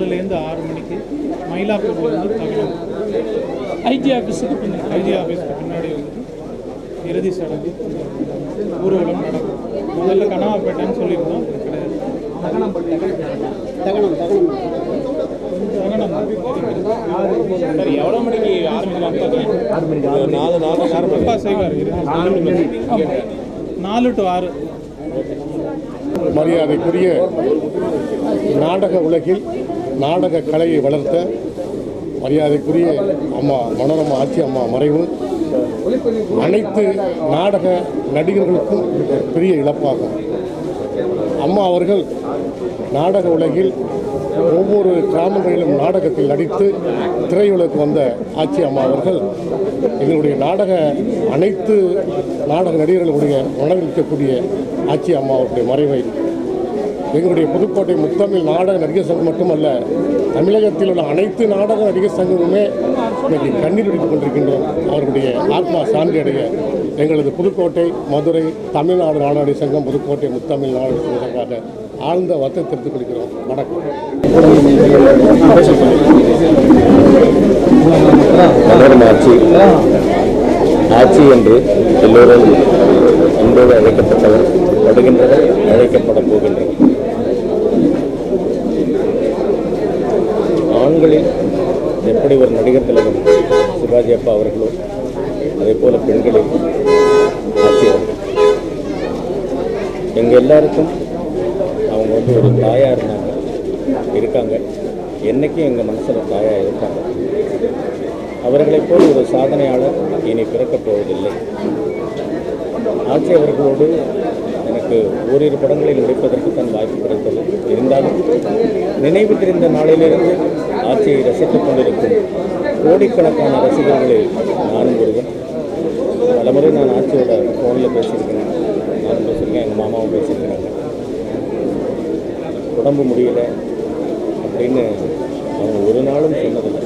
4லேருந்து 6 மணிக்கு மயிலாப்பூர்லேருந்து தகவல் ஐஜி ஆஃபீஸுக்கு பின்னாடி வந்து இறுதி சடங்கு ஊர்வலம் நடக்கும். முதல்ல கனவாப்பேட்டைன்னு சொல்லியிருந்தோம், கிடையாது. எவ்வளோ மணிக்கு ஆரம்பிக்கலாம்? 4 to 6. மரியாதைக்குரிய நாடக உலகில் நாடக கலையை வளர்த்த மரியாதைக்குரிய அம்மா மனோரமா ஆட்சி அம்மா மறைவு அனைத்து நாடக நடிகர்களுக்கும் பெரிய இழப்பாகும். அம்மா அவர்கள் நாடக உலகில் ஒவ்வொரு கிராமங்களிலும் நாடகத்தில் நடித்து திரையுலகுக்கு வந்த ஆட்சி அம்மா அவர்கள் எங்களுடைய அனைத்து நாடக நடிகர்களுடைய மனதில் இருக்கக்கூடிய ஆட்சி அம்மா அவருடைய மறைவை எங்களுடைய புதுக்கோட்டை முத்தமிழ் நாடக நடிகர் சங்கம் மட்டுமல்ல, தமிழகத்தில் உள்ள அனைத்து நாடக நடிகர் சங்கமுமே இன்னைக்கு கண்ணீர் வடித்துக் கொண்டிருக்கின்றோம். அவர்களுடைய ஆத்மா சாந்தி அடைய எங்களது புதுக்கோட்டை, மதுரை, தமிழ்நாடு நாடக சங்கம், புதுக்கோட்டை முத்தமிழ் நாடக சங்கத்திற்காக ஆழ்ந்த வருத்தத்தை தெரிவித்துக் கொள்கிறோம். வணக்கம். ஆட்சி என்று எல்லோரும் அன்போடு அழைக்கப்பட்டவர், படுகின்றவர், அழைக்கப்பட போகின்றவர். ஆண்களில் எப்படி ஒரு நடிகர் தலைவர் சிவாஜி அப்பா அவர்களோ, அதே போல பெண்களில் ஆட்சி அவர்கள். எங்கள் எல்லாருக்கும் அவங்க வந்து ஒரு தாயாக இருக்காங்க. என்றைக்கும் எங்கள் மனசில் தாயாக இருப்பாங்க. அவர்களைப் போல் ஒரு சாதனையாளர் இனி பிறக்கப் போவதில்லை. ஆட்சி அவர்களோடு எனக்கு ஓரிரு படங்களில் நடிப்பதற்கு தான் வாய்ப்பு கிடைத்தது. இருந்தாலும் நினைவு தெரிந்த நாளிலிருந்து ஆட்சியை ரசித்துக் கொண்டிருக்கும் கோடிக்கணக்கான ரசிகர்களில் நானும் ஒருவன். பலமுறை நான் ஆட்சியோட ஃபோனில் பேசியிருக்கிறேன், நானும் பேசியிருக்கேன், எங்கள் மாமாவும் பேசியிருக்கிறாங்க. உடம்பு முடியல அப்படின்னு அவங்க ஒரு நாளும் சொன்னதில்லை.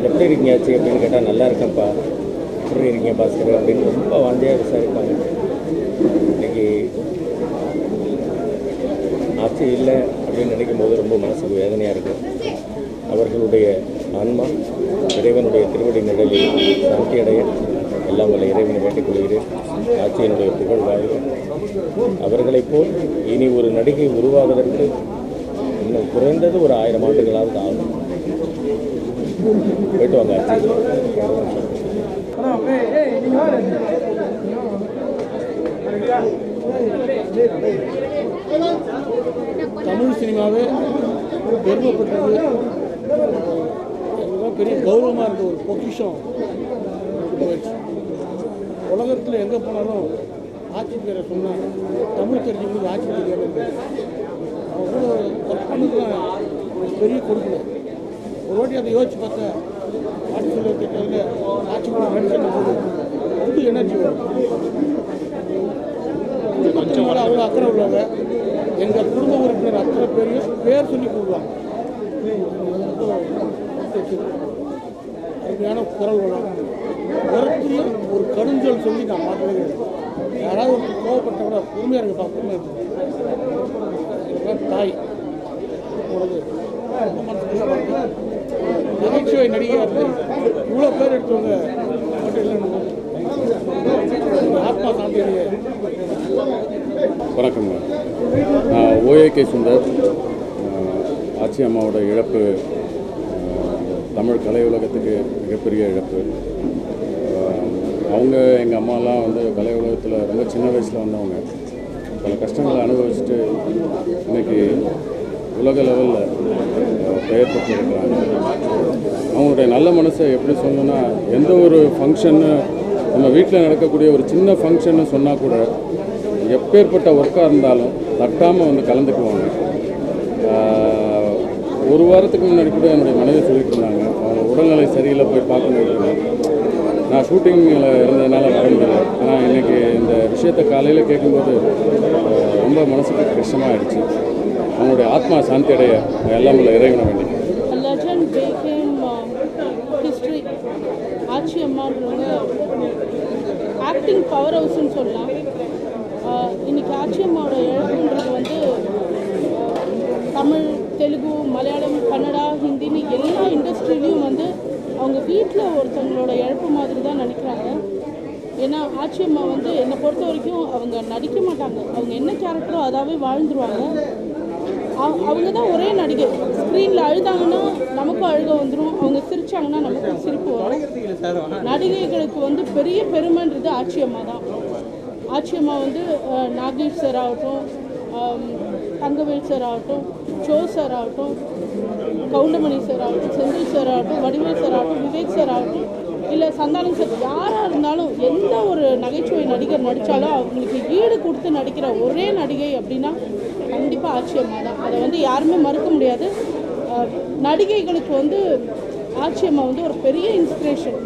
எப்படி இருக்கீங்க ஆச்சு அப்படின்னு கேட்டால் நல்லா இருக்கேன்ப்பா, எப்படி இருக்கீங்க பாஸ்கர் அப்படின்னு ரொம்ப வாஞ்சியாக விசாரிப்பாங்க. இன்றைக்கி ஆட்சி இல்லை அப்படின்னு நினைக்கும் போது ரொம்ப மனசுக்கு வேதனையாக இருக்கும். அவர்களுடைய ஆன்மா இறைவனுடைய திருவடி நிழலில் சாந்தி அடைய எல்லாம் வல்ல இறைவனை வேண்டிக் கொள்கிறேன். ஆட்சியினுடைய புகழ் வாழ்க. அவர்களைப் போல் இனி ஒரு நடிகை உருவாவதற்கு இன்னும் குறைந்தது ஒரு 1000 ஆண்டுகளாவது ஆகும். போயிட்டு வாங்க ஆட்சி. தமிழ் சினிமாவே பெருமைப்பட்டது, பெரிய கௌரவமாக இருந்த ஒரு பொக்கிஷம் போயிடுச்சு. உலகத்தில் எங்கே போனாலும் ஆட்சி பேரை சொன்னால் தமிழ் தெரிஞ்சவங்களுக்கு ஆட்சி பேர் அவ்வளோ ஒர்க் பண்ணதுலாம் பெரிய கொடுக்கல. ஒரு வாட்டி அதை யோசிச்சு பார்த்தா 1978 ஆட்சி கூட மென்ஷன் போது புது எனர்ஜி வரும். குடும்பத்தின் மேலே அவ்வளோ அக்கறை உள்ளவங்க. எங்கள் குடும்ப உறுப்பினர் அத்தனை பேரையும் பேர் சொல்லி கூடுவாங்க. அருமையான குரல் வளம், ஒருத்தரையும் ஒரு கடுஞ்சொல் சொல்லி நான் பார்க்கவே. யாராவது ஒரு கோவப்பட்டவங்க பொறுமையாக இருக்குப்பா, பொறுமையாக இருக்கு. தாய் போனது ரொம்ப மனசு நகைச்சுவை நடிகர் இவ்வளோ பேர் எடுத்தவங்க மட்டும் இல்லைன்னு ஆத்மா சாந்தியுடைய. வணக்கங்க. ஓஏகே சுந்தர். ஆட்சி அம்மாவோட இழப்பு தமிழ் கலை உலகத்துக்கு மிகப்பெரிய இழப்பு. அவங்க எங்கள் அம்மாலாம் வந்து கலை உலகத்தில் ரொம்ப சின்ன வயசில் வந்தவங்க. பல கஷ்டங்களை அனுபவிச்சுட்டு இன்றைக்கி உலக லெவலில் பெயர் பெற்றிருக்கிறாங்க. அவங்களுடைய நல்ல மனசை எப்படி சொல்லணும்னா, எந்த ஒரு ஃபங்க்ஷன்னு நம்ம வீட்டில் நடக்கக்கூடிய ஒரு சின்ன ஃபங்க்ஷன்னு சொன்னால் கூட எப்பேற்பட்ட ஒர்க்காக இருந்தாலும் தட்டாமல் வந்து கலந்துக்குவாங்க. ஒரு வாரத்துக்கு முன்னாடி கூட என்னுடைய மனைவி சொல்லிட்டு இருந்தாங்க, அவங்க உடல்நிலை சரியில்லை, போய் பார்க்கணும். நான் ஷூட்டிங்கில் இருந்ததுனால வர முடியல. ஆனால் இன்றைக்கி இந்த விஷயத்தை காலையில் கேட்கும்போது ரொம்ப மனசுக்கு கஷ்டமாகிடுச்சு. அவங்களுடைய ஆத்மா சாந்தி அடைய எல்லாம் உள்ள இறைவனை வேண்டி. ஆட்சி அம்மான்றவங்க ஆக்டிங் பவர் ஹவுஸ்ன்னு சொல்லலாம். இன்றைக்கி ஆட்சி அம்மாவோட இழப்புன்றது வந்து தமிழ் தெலுங்கு, மலையாளம், கன்னடா, ஹிந்தின்னு எல்லா இண்டஸ்ட்ரியிலையும் வந்து அவங்க வீட்டில் ஒருத்தவங்களோட இழப்பு மாதிரி தான் நினைக்கிறாங்க. ஏன்னா ஆச்சியம்மா வந்து என்னை பொறுத்த வரைக்கும் அவங்க நடிக்க மாட்டாங்க. அவங்க என்ன கேரக்டரோ அதாவே வாழ்ந்துருவாங்க. அவங்க தான் ஒரே நடிகை. ஸ்க்ரீனில் அழுதாங்கன்னா நமக்கும் அழுக வந்துடும், அவங்க சிரித்தாங்கன்னா நமக்கும் சிரிப்பு வரும். நடிகைகளுக்கு வந்து பெரிய பெருமைன்றது ஆச்சியம்மா தான். ஆச்சியம்மா வந்து நாகேஷ் சார் ஆகட்டும், தங்கவேல் சார் ஆகட்டும், ஷோ சார் ஆகட்டும், கவுண்டமணி சார் ஆகட்டும், செந்தில் சார் ஆகட்டும், வடிவேல் சார் ஆகட்டும், விவேக் சார் ஆகட்டும், இல்லை சந்தானம் சார், யாராக இருந்தாலும் எந்த ஒரு நகைச்சுவை நடிகர் நடித்தாலும் அவங்களுக்கு ஈடு கொடுத்து நடிக்கிற ஒரே நடிகை அப்படின்னா கண்டிப்பாக ஆச்சியம்மா தான். அதை வந்து யாருமே மறுக்க முடியாது. நடிகைகளுக்கு வந்து ஆச்சியம்மா வந்து ஒரு பெரிய இன்ஸ்பிரேஷன்.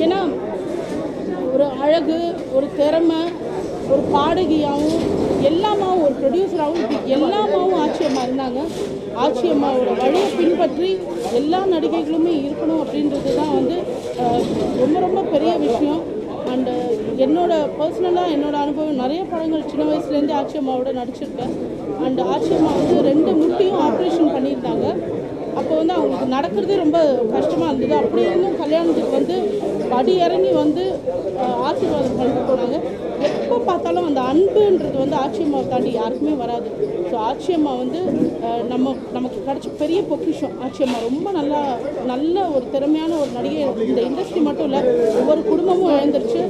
ஏன்னா ஒரு அழகு, ஒரு திறமை, ஒரு பாடகியாகவும் எல்லாமாவும், ஒரு ப்ரொடியூசராகவும், இப்படி எல்லாமாவும் ஆச்சியம்மா இருந்தாங்க. ஆச்சியம்மாவோட வழியை பின்பற்றி எல்லா நடிகைகளுமே இருக்கணும் அப்படின்றது தான் வந்து ரொம்ப ரொம்ப பெரிய விஷயம். அண்டு பர்சனலாக என்னோட அனுபவம், நிறைய படங்கள் சின்ன வயசுலேருந்தே ஆச்சியம்மாவோட நடிச்சிருக்கேன். அண்டு ஆச்சியம்மா வந்து 2 முட்டியும் ஆப்ரேஷன் பண்ணியிருந்தாங்க. அப்போ வந்து அவங்களுக்கு நடக்கிறதே ரொம்ப கஷ்டமாக இருந்தது. அப்படி இருந்தும் கல்யாணத்துக்கு வந்து படி இறங்கி வந்து ஆசீர்வாதம் பண்ணிட்டு போனாங்க. எப்போ பார்த்தாலும் அந்த அன்புன்றது வந்து ஆச்சியம்மாவை தாண்டி யாருக்குமே வராது. ஸோ ஆச்சியம்மா வந்து நமக்கு கிடைச்ச பெரிய பொக்கிஷம். ஆச்சியம்மா ரொம்ப நல்ல ஒரு திறமையான ஒரு நடிகை. இந்த இண்டஸ்ட்ரி மட்டும் இல்லை, ஒவ்வொரு குடும்பமும் எழுந்திருச்சு.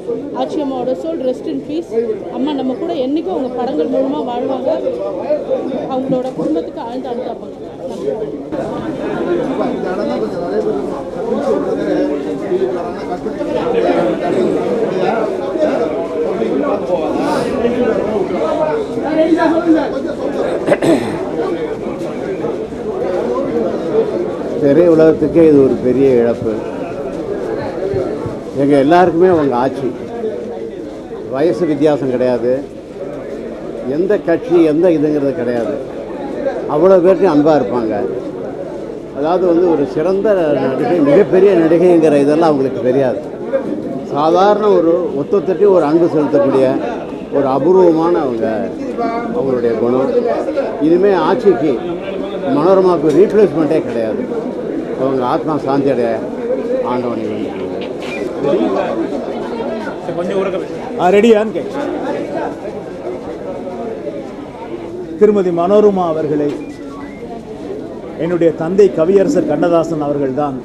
ஆச்சியம்மாவோட சோல் ரெஸ்ட் இன் பீஸ். அம்மா நம்ம கூட என்றைக்கும் அவங்க படங்கள் மூலமாக வாழ்வாங்க. அவங்களோட குடும்பத்துக்கு ஆழ்ந்து அனுதாபாங்க. திரை உலகத்துக்கே இது ஒரு பெரிய இழப்பு. எங்கள் எல்லாருக்குமே அவங்க ஆட்சி. வயசு வித்தியாசம் கிடையாது, எந்த கட்சி எந்த இதுங்கிறது கிடையாது. அவ்வளோ பேர்ட்டையும் அன்பாக இருப்பாங்க. அதாவது வந்து ஒரு சிறந்த நடிகை, மிகப்பெரிய நடிகைங்கிற இதெல்லாம் அவங்களுக்கு தெரியாது. சாதாரண ஒரு ஒத்தொத்தட்டி ஒரு அன்பு செலுத்தக்கூடிய ஒரு அபூர்வமான அவங்களுடைய குணம். இனிமேல் ஆட்சிக்கு மனோரமாவுக்கு ரீப்ளேஸ்மெண்ட்டே கிடையாது. அவங்க ஆத்மா சாந்தி அடைய ஆண்டவனை ரெடியான்னு திருமதி மனோரமா அவர்களை என்னுடைய தந்தை கவியரசர் கண்ணதாசன் அவர்கள்தான்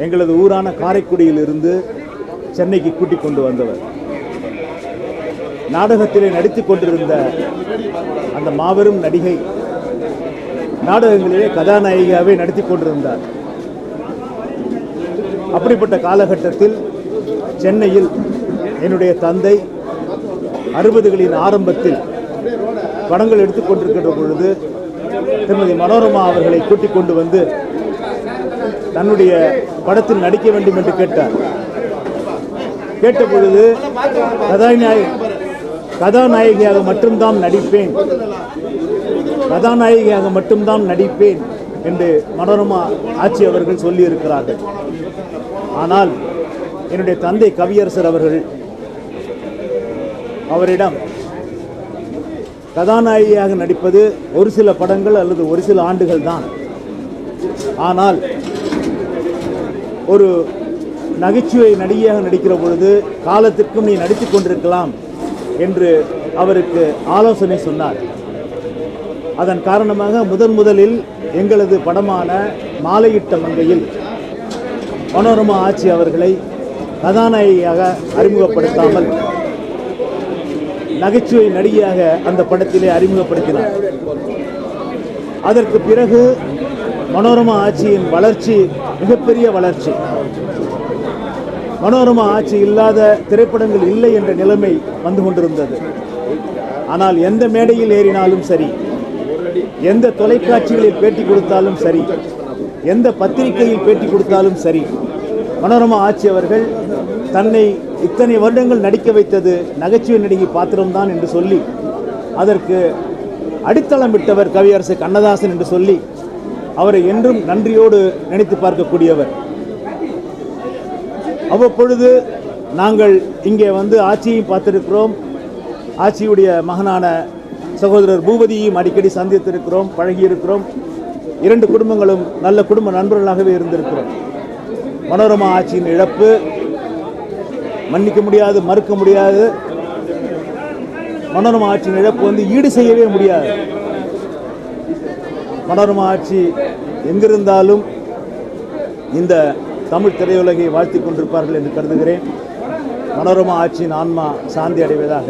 எங்களது ஊரான காரைக்குடியிலிருந்து சென்னைக்கு கூட்டிக் கொண்டு வந்தவர். நாடகத்திலே நடித்துக் கொண்டிருந்த அந்த மாபெரும் நடிகை நாடகங்களிலே கதாநாயகியாகவே நடித்துக் கொண்டிருந்தார். அப்படிப்பட்ட காலகட்டத்தில் சென்னையில் என்னுடைய தந்தை 60களின் ஆரம்பத்தில் படங்கள் எடுத்துக்கொண்டிருக்கின்ற பொழுது திருமதி மனோரமா அவர்களை கூட்டிக் கொண்டு வந்து தன்னுடைய படத்தில் நடிக்க வேண்டும் என்று கேட்டார். கேட்ட பொழுது கதாநாயகியாக மட்டும்தான் நடிப்பேன், கதாநாயகியாக மட்டும்தான் நடிப்பேன் என்று மனோரமா ஆட்சி அவர்கள் சொல்லியிருக்கிறார்கள். ஆனால் என்னுடைய தந்தை கவியரசர் அவர்கள் அவரிடம் கதாநாயகியாக நடிப்பது ஒரு சில படங்கள் அல்லது ஒரு சில ஆண்டுகள் தான், ஆனால் ஒரு நகைச்சுவை நடிகையாக நடிக்கிற பொழுது காலத்திற்கும் நீ நடித்துக் கொண்டிருக்கலாம் என்று அவருக்கு ஆலோசனை சொன்னார். அதன் காரணமாக முதலில் எங்களது படமான மாலையிட்ட மங்கையில் மனோரமா ஆட்சி அவர்களை கதாநாயகியாக அறிமுகப்படுத்தாமல் நகைச்சுவை நடிகையாக அந்த படத்திலே அறிமுகப்படுத்தினார். அதற்கு பிறகு மனோரமா ஆட்சியின் வளர்ச்சி மிகப்பெரிய வளர்ச்சி. மனோரமா ஆட்சி இல்லாத திரைப்படங்கள் இல்லை என்ற நிலைமை வந்து கொண்டிருந்தது. ஆனால் எந்த மேடையில் ஏறினாலும் சரி, எந்த தொலைக்காட்சிகளில் பேட்டி கொடுத்தாலும் சரி, எந்த பத்திரிகையில் பேட்டி கொடுத்தாலும் சரி, மனோரமா ஆட்சி அவர்கள் தன்னை இத்தனை வருடங்கள் நடிக்க வைத்தது நகைச்சுவை நடிகை பாத்திரம்தான் என்று சொல்லி அதற்கு அடித்தளம் விட்டவர் கவியரசர் கண்ணதாசன் என்று சொல்லி அவரை என்றும் நன்றியோடு நினைத்து பார்க்கக்கூடியவர். அவ்வப்பொழுது நாங்கள் இங்கே வந்து ஆட்சியை பார்த்திருக்கிறோம். ஆட்சியுடைய மகனான சகோதரர் பூபதியையும் அடிக்கடி சந்தித்திருக்கிறோம், பழகியிருக்கிறோம். 2 குடும்பங்களும் நல்ல குடும்ப நண்பர்களாகவே இருந்திருக்கிறோம். மனோரமா ஆட்சியின் இழப்பு மன்னிக்க முடியாது, மறுக்க முடியாது. மனோரமா ஆட்சியின் இழப்பு ஈடு செய்யவே முடியாது. மனோரமா ஆட்சி எங்கிருந்தாலும் இந்த தமிழ் திரையுலகை வாழ்த்திக் கொண்டிருப்பார்கள் என்று கருதுகிறேன். மனோரமா ஆட்சியின் ஆன்மா சாந்தி அடைவதாக.